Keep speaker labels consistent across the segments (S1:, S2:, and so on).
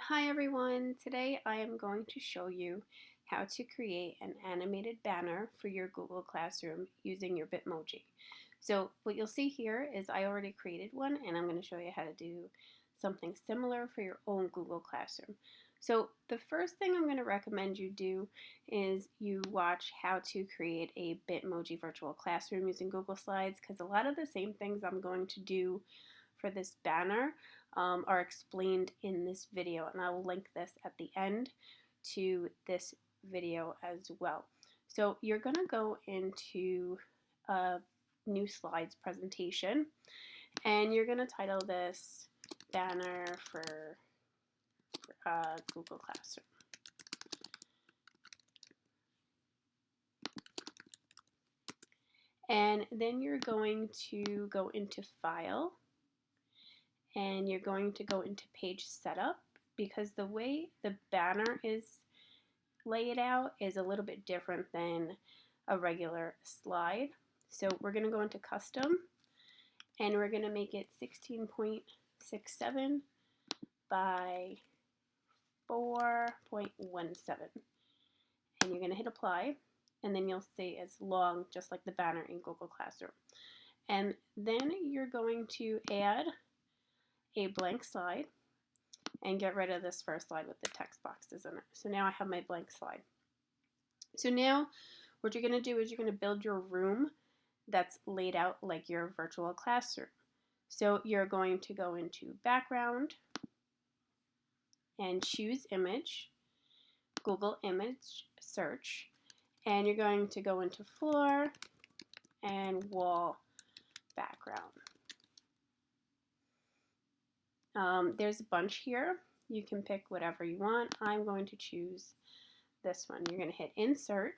S1: Hi everyone, today I am going to show you how to create an animated banner for your Google Classroom using your Bitmoji. So what you'll see here is I already created one and I'm going to show you how to do something similar for your own Google Classroom. So the first thing I'm going to recommend you do is you watch how to create a Bitmoji virtual classroom using Google Slides, because a lot of the same things I'm going to do for this banner are explained in this video, and I will link this at the end to this video as well. So you're going to go into a new slides presentation, and you're going to title this banner for Google Classroom. And then you're going to go into File, and you're going to go into Page Setup, because the way the banner is laid out is a little bit different than a regular slide. So we're going to go into Custom, and we're going to make it 16.67 by 4.17. And you're going to hit Apply, and then you'll see it's long, just like the banner in Google Classroom. And then you're going to add a blank slide and get rid of this first slide with the text boxes in it. So now I have my blank slide. So now what you're going to do is you're going to build your room that's laid out like your virtual classroom. So you're going to go into Background and choose Image, Google Image Search, and you're going to go into Floor and Wall Background. There's a bunch here. You can pick whatever you want. I'm going to choose this one. You're going to hit Insert,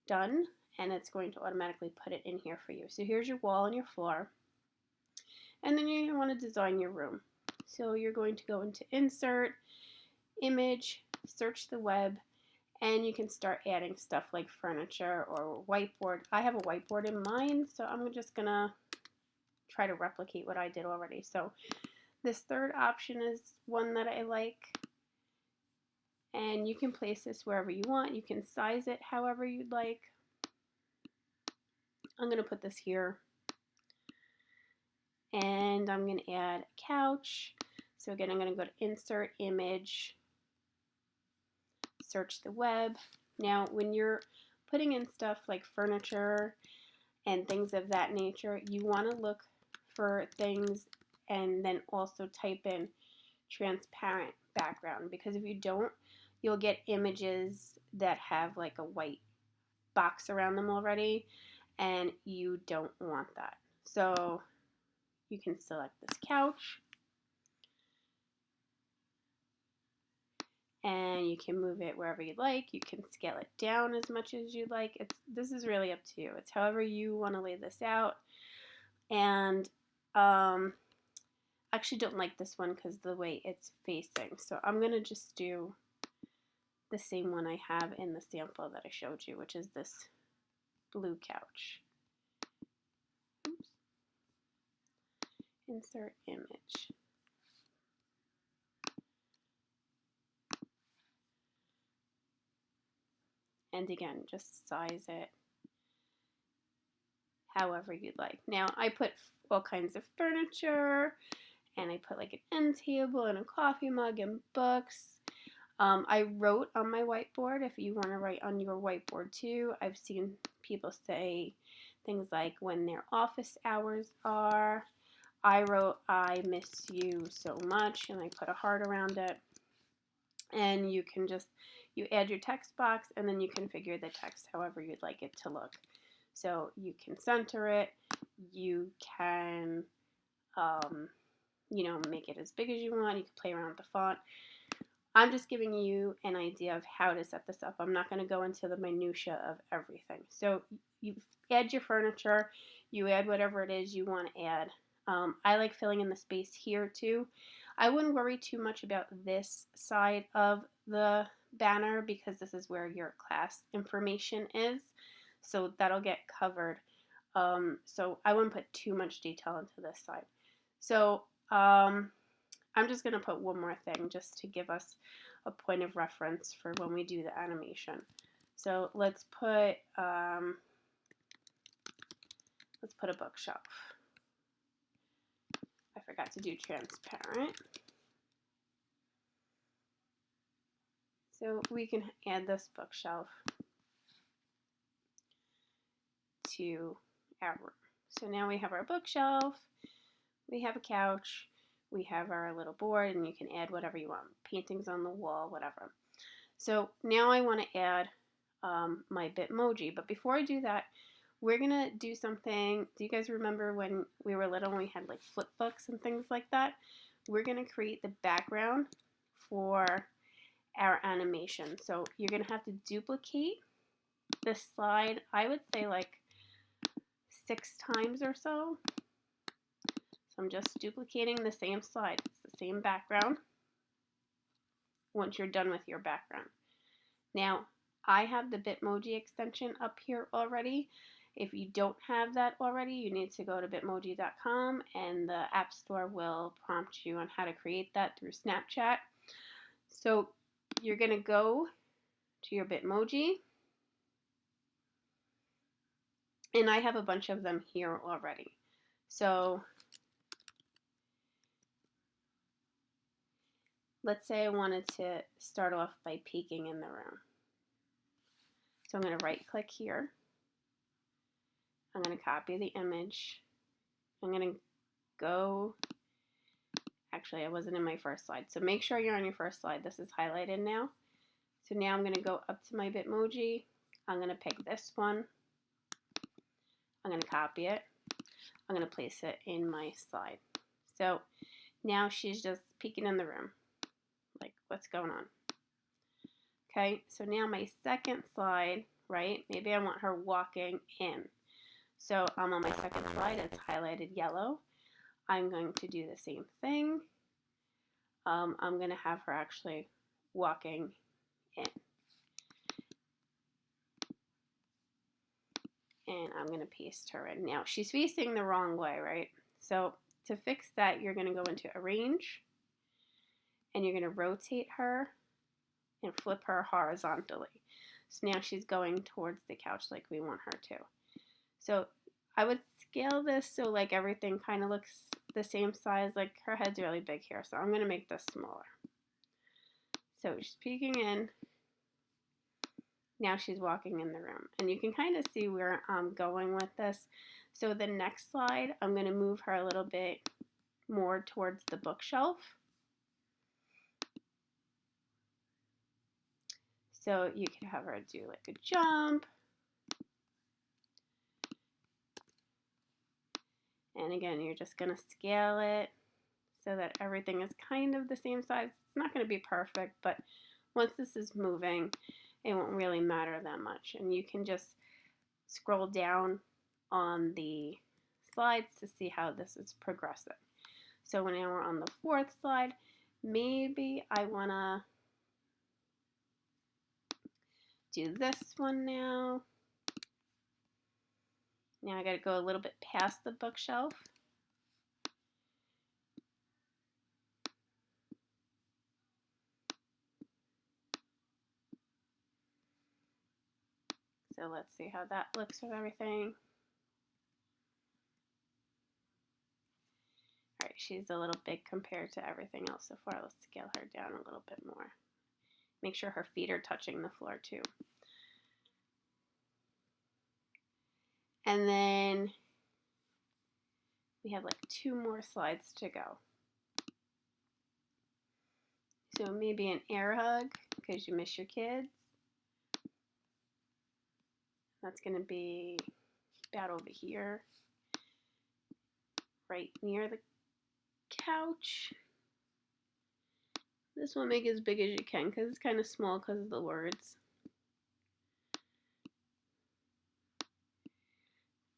S1: Done, and it's going to automatically put it in here for you. So here's your wall and your floor. And then you're going to want to design your room. So you're going to go into Insert, Image, search the web, and you can start adding stuff like furniture or whiteboard. I have a whiteboard in mine, so I'm just going to try to replicate what I did already. So this third option is one that I like, and you can place this wherever you want. You can size it however you'd like. I'm going to put this here, and I'm going to add a couch. So again, I'm going to go to Insert, Image, search the web. Now, when you're putting in stuff like furniture and things of that nature, you want to look for things and then also type in transparent background, because if you don't, you'll get images that have like a white box around them already, and you don't want that. So you can select this couch, and you can move it wherever you'd like. You can scale it down as much as you'd like. This is really up to you. It's however you want to lay this out. And I actually don't like this one because the way it's facing. So I'm going to just do the same one I have in the sample that I showed you, which is this blue couch. Oops. Insert image. And again, just size it however you'd like. Now, I put all kinds of furniture, and I put like an end table and a coffee mug and books. I wrote on my whiteboard. If you want to write on your whiteboard too, I've seen people say things like when their office hours are. I wrote, I miss you so much, and I put a heart around it. And you can you add your text box, and then you configure the text however you'd like it to look. So you can center it, you can, make it as big as you want, you can play around with the font. I'm just giving you an idea of how to set this up. I'm not going to go into the minutia of everything. So you add your furniture, you add whatever it is you want to add. I like filling in the space here too. I wouldn't worry too much about this side of the banner because this is where your class information is. So that'll get covered. So I wouldn't put too much detail into this side. So I'm just going to put one more thing just to give us a point of reference for when we do the animation. So let's put a bookshelf. I forgot to do transparent. So we can add this bookshelf to our room. So now we have our bookshelf, we have a couch, we have our little board, and you can add whatever you want, paintings on the wall, whatever. So now I want to add my Bitmoji, but before I do that, we're going to do something. Do you guys remember when we were little and we had like flip books and things like that? We're going to create the background for our animation. So you're going to have to duplicate this slide, I would say like 6 times or so. So I'm just duplicating the same slide. It's the same background once you're done with your background. Now, I have the Bitmoji extension up here already. If you don't have that already, you need to go to bitmoji.com and the App Store will prompt you on how to create that through Snapchat. So you're going to go to your Bitmoji. And I have a bunch of them here already. So let's say I wanted to start off by peeking in the room. So I'm going to right click here. I'm going to copy the image. I'm going to go, actually I wasn't in my first slide. So make sure you're on your first slide. This is highlighted now. So now I'm going to go up to my Bitmoji. I'm going to pick this one. I'm going to copy it. I'm going to place it in my slide. So now she's just peeking in the room. Like, what's going on? Okay, so now my second slide, right? Maybe I want her walking in. So I'm on my second slide. It's highlighted yellow. I'm going to do the same thing. I'm going to have her actually walking in. And I'm going to paste her in. Now, she's facing the wrong way, right? So to fix that, you're going to go into Arrange, and you're going to rotate her and flip her horizontally. So now she's going towards the couch like we want her to. So I would scale this so like everything kind of looks the same size. Like her head's really big here, so I'm going to make this smaller. So she's peeking in. Now she's walking in the room. And you can kind of see where I'm going with this. So the next slide, I'm going to move her a little bit more towards the bookshelf. So you can have her do like a jump. And again, you're just going to scale it so that everything is kind of the same size. It's not going to be perfect, but once this is moving, it won't really matter that much. And you can just scroll down on the slides to see how this is progressing. So when we're on the fourth slide, maybe I want to do this one now. Now I got to go a little bit past the bookshelf. So let's see how that looks with everything. All right, she's a little big compared to everything else so far. Let's scale her down a little bit more. Make sure her feet are touching the floor too. And then we have like 2 more slides to go. So maybe an air hug because you miss your kids. That's going to be about over here, right near the couch. This one make it as big as you can because it's kind of small because of the words.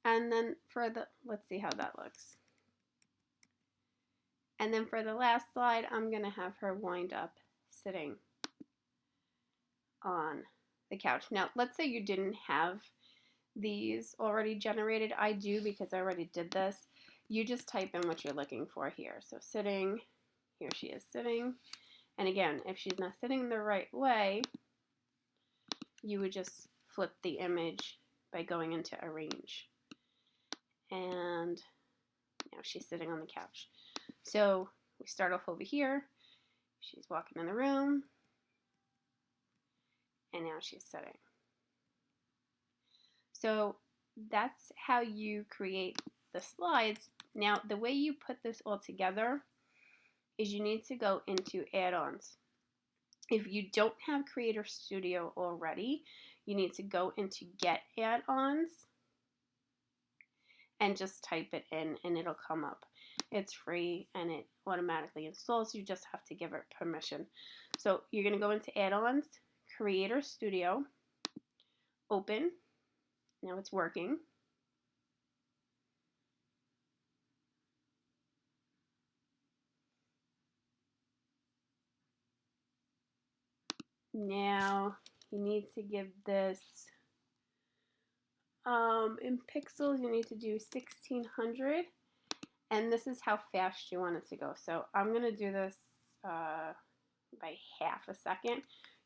S1: And then for the, let's see how that looks. And then for the last slide, I'm going to have her wind up sitting on the couch. Now, let's say you didn't have these already generated. I do because I already did this. You just type in what you're looking for here. So sitting here she is sitting. And again, if she's not sitting the right way, you would just flip the image by going into Arrange. And now she's sitting on the couch. So we start off over here. She's walking in the room. And now she's sitting. So that's how you create the slides. Now, the way you put this all together is you need to go into add-ons. If you don't have Creator Studio already, you need to go into Get Add-ons and just type it in and it'll come up. It's free and it automatically installs. You just have to give it permission. So you're going to go into Add-ons, Creator Studio, Open. Now it's working. Now you need to give this in pixels, you need to do 1600, and this is how fast you want it to go. So I'm going to do this by half a second.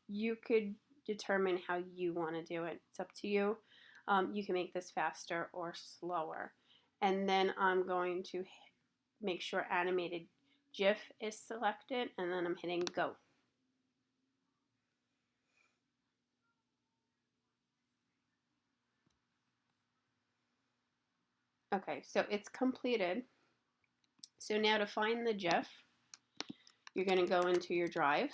S1: You could determine how you want to do it. It's up to you. You can make this faster or slower. And then I'm going to make sure animated GIF is selected, and then I'm hitting go. Okay, so it's completed. So now to find the GIF, you're going to go into your drive.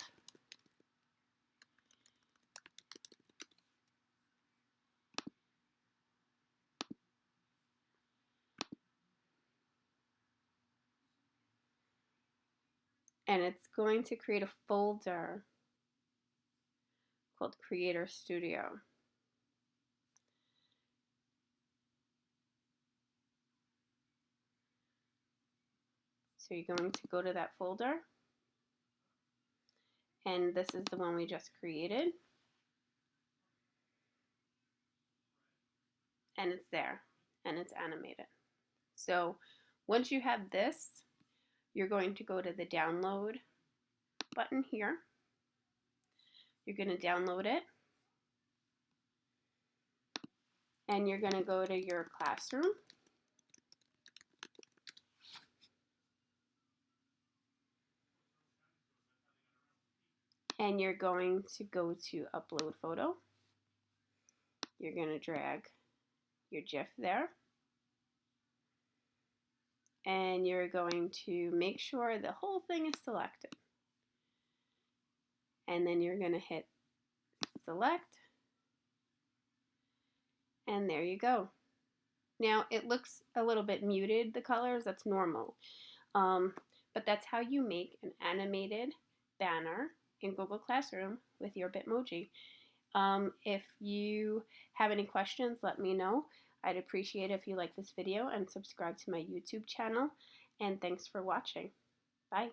S1: And it's going to create a folder called Creator Studio. So you're going to go to that folder, and this is the one we just created. And it's there, and it's animated. So once you have this, you're going to go to the download button here. You're going to download it, and you're going to go to your classroom. And you're going to go to upload photo. You're going to drag your GIF there. And you're going to make sure the whole thing is selected. And then you're going to hit select. And there you go. Now it looks a little bit muted, the colors, that's normal. But that's how you make an animated banner in Google Classroom with your Bitmoji. If you have any questions, let me know. I'd appreciate it if you like this video and subscribe to my YouTube channel. And thanks for watching. Bye.